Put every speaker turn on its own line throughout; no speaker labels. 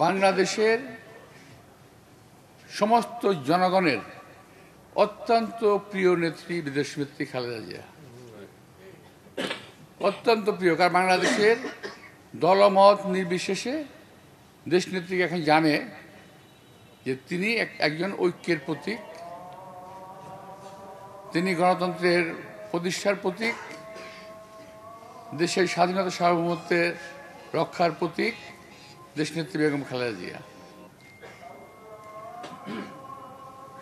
বাংলাদেশের সমস্ত জনগণের অত্যন্ত প্রিয় নেত্রী বিদেশনেত্রী খালেদা জিয়া। অত্যন্ত প্রিয়, কারণ বাংলাদেশের দলমত নির্বিশেষে দেশনেত্রী এখন জানে যে তিনি একজন ঐক্যের প্রতীক, তিনি গণতন্ত্রের প্রতিষ্ঠার প্রতীক, দেশের স্বাধীনতা সার্বভৌমত্বের রক্ষার প্রতীক দেশনেত্রী বেগম খালেদা জিয়া।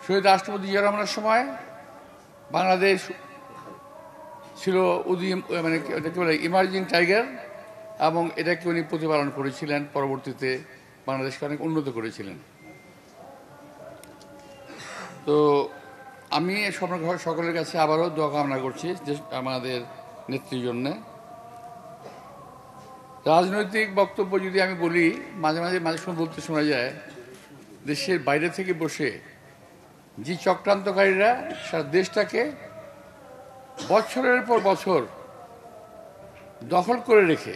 শহীদ রাষ্ট্রপতি জিয়া রহমানের সময় বাংলাদেশ ছিল মানে এটাকে বলে ইমার্জিং টাইগার, এবং এটাকে উনি প্রতিপালন করেছিলেন। পরবর্তীতে বাংলাদেশকে অনেক উন্নত করেছিলেন। তো আমি সকলের কাছে আবারও দোয়া কামনা করছি আমাদের নেত্রীর জন্যে। রাজনৈতিক বক্তব্য যদি আমি বলি, মাঝে সময় বলতে শোনা যায়, দেশের বাইরে থেকে বসে যে চক্রান্তকারীরা সারা দেশটাকে বছরের পর বছর দখল করে রেখে,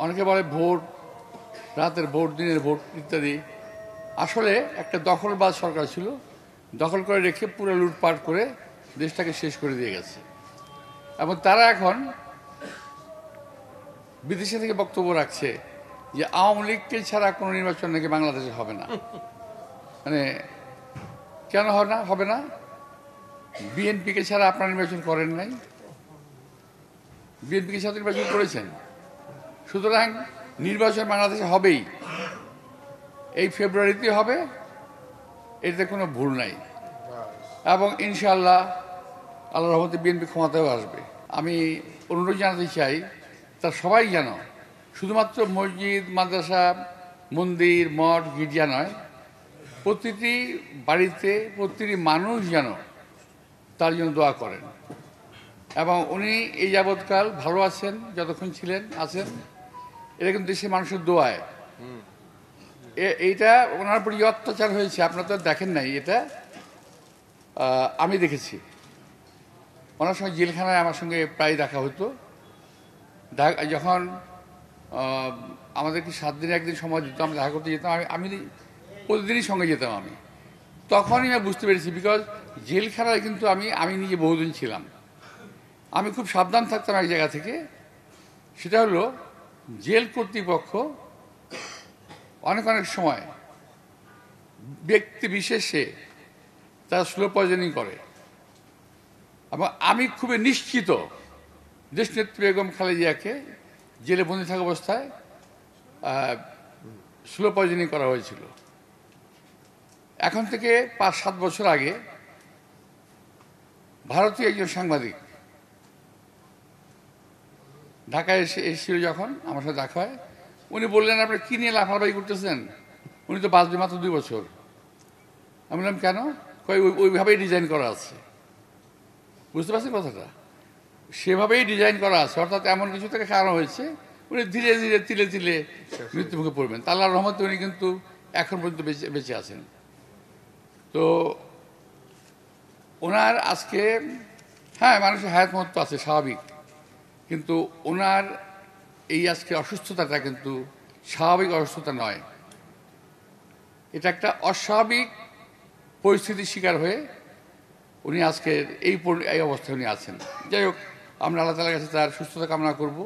অনেকে বলে ভোট, রাতের ভোট, দিনের ভোট ইত্যাদি, আসলে একটা দখলবাজ সরকার ছিল। দখল করে রেখে পুরো লুটপাট করে দেশটাকে শেষ করে দিয়ে গেছে। এবং তারা এখন বিদেশে থেকে বক্তব্য রাখছে যে আওয়ামী লীগকে ছাড়া কোনো নির্বাচন নাকি বাংলাদেশে হবে না। মানে কেন হবে না? বিএনপিকে ছাড়া আপনারা নির্বাচন করেন নাই, বিএনপিকে ছাড়া নির্বাচন করেছেন। সুতরাং নির্বাচন বাংলাদেশে হবেই, এই ফেব্রুয়ারিতে হবে, এতে কোনো ভুল নাই। এবং ইনশাআল্লাহ আল্লাহর রহমতে বিএনপি ক্ষমতায়ও আসবে। আমি অনুরোধ জানাতে চাই, তা সবাই যেন শুধুমাত্র মসজিদ, মাদ্রাসা, মন্দির, মঠ, গির্জা নয়, প্রতিটি বাড়িতে প্রতিটি মানুষ যেন তার জন্য দোয়া করেন। এবং উনি এই যাবৎকাল ভালো আছেন, যতক্ষণ আছেন, এটা কিন্তু দেশের মানুষের দোয়ায়। এইটা ওনার প্রতি অত্যাচার হয়েছে, আপনারা তো দেখেন নাই, এটা আমি দেখেছি। ওনার সঙ্গে জেলখানায় আমার সঙ্গে প্রায় দেখা হতো। যখন আমাদেরকে 7 দিনে একদিন সময় দিত, আমি দেখা করতে যেতাম, আমি প্রতিদিনই সঙ্গে যেতাম। আমি তখনই আমি বুঝতে পেরেছি, বিকজ জেলখানায় কিন্তু আমি নিজে বহুদিন ছিলাম। আমি খুব সাবধান থাকতাম এক জায়গা থেকে, সেটা হলো জেল কর্তৃপক্ষ অনেক সময় ব্যক্তি বিশেষে তারা স্লো পয়জনিং করে। এবং আমি খুবই নিশ্চিত দেশনেত্রী বেগম খালেদা জিয়াকে জেলে বন্দী থাকা অবস্থায় স্লো পয়জনিং করা হয়েছিল। এখন থেকে 5-7 বছর আগে ভারতীয় একজন সাংবাদিক ঢাকায় এসেছিল, যখন আমার সাথে দেখা হয়, উনি বললেন, আপনি কি নিয়ে লাফালাফি করতেছেন? উনি তো বাঁচবে মাত্র 2 বছর। আমি বললাম, কেন? ওইভাবেই ডিজাইন করা আছে। বুঝতে পারছেন কথাটা? সেভাবেই ডিজাইন করা আছে, অর্থাৎ এমন কিছু থেকে খাওয়ানো হয়েছে উনি ধীরে ধীরে তিলে তিলে মৃত্যুমুখে পড়বেন। আল্লাহর রহমতে উনি কিন্তু এখন পর্যন্ত বেঁচে আছেন। তো ওনার আজকে, হ্যাঁ, মানুষের হায়াত মহত্ব আছে, স্বাভাবিক, কিন্তু ওনার এই আজকে অসুস্থতাটা কিন্তু স্বাভাবিক অসুস্থতা নয়। এটা একটা অস্বাভাবিক পরিস্থিতির শিকার হয়ে উনি আজকের এই অবস্থায় উনি আছেন। যাই হোক, আমরা আল্লাহ তাআলার কাছে তার সুস্থতা কামনা করব।